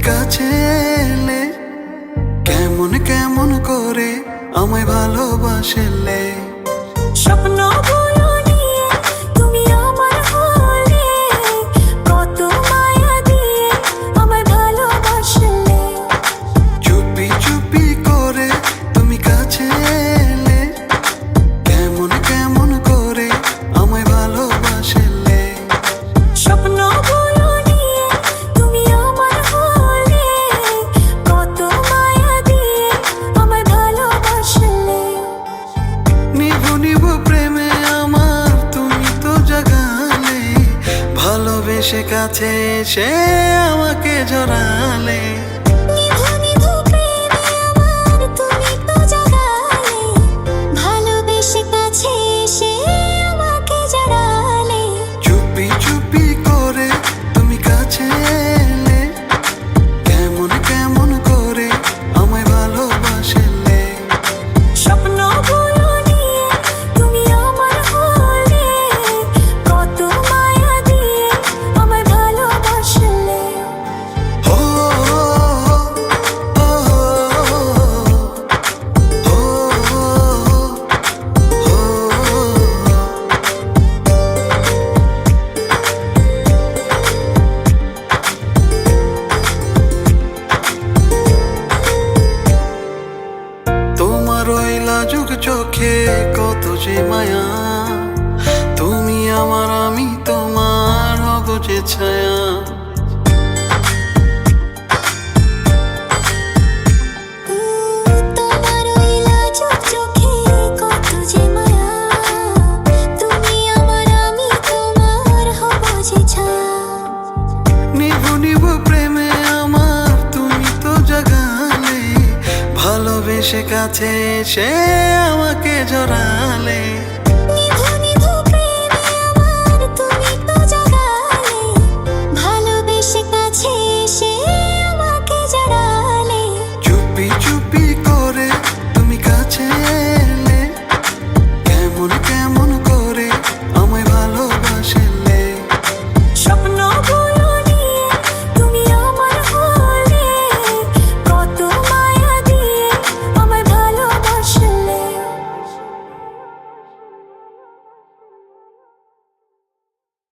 কাছে এলে কেমন কেমন করে আমায় ভালোবাসলে। স্বপ্ন বলো নিয়ে তুমি আমার হলে, কত মায়া দিয়ে আমায় ভালোবাসলে। চুপি চুপি করে তুমি কাছে এলে কেমন কেমন করে আমায় ভালোবাসলে। স্বপ্ন বলো নিয়ে তুমি আমার হলে, কত মায়া দিয়ে আমায় ভালোবাসলে। নিভু নিভু প্রেমে আমার তুমি তো জাগালে, ভালোবেসে কাছে এসে আমাকে জড়ালে। নিভু নিভু প্রেমে আমার তুমি তো জাগালে, ভালোবেসে কাছে এসে আমাকে জড়ালে। চুপি চুপি করে তুমি কাছে এলে কেমন কেমন করে আমায় ভালোবাসলে। স্বপ্ন বলো নিয়ে তুমি আমার হলে, কত মায়া দিয়ে আমায় ভালোবাসলে। ও ও তোমার ওই লাজুক চোখে কত যে মায়া, তুমি আমার আমি তোমার হব যে ছায়া। তোমার ওই লাজুক চোখে কত যে মায়া, তুমি আমার আমি তোমার হব যে ছায়া। নিভু নিভু প্রেমে আমার তুমি তো জাগালে, ভালোবেসে কাছে এসে আমাকে জড়ালে।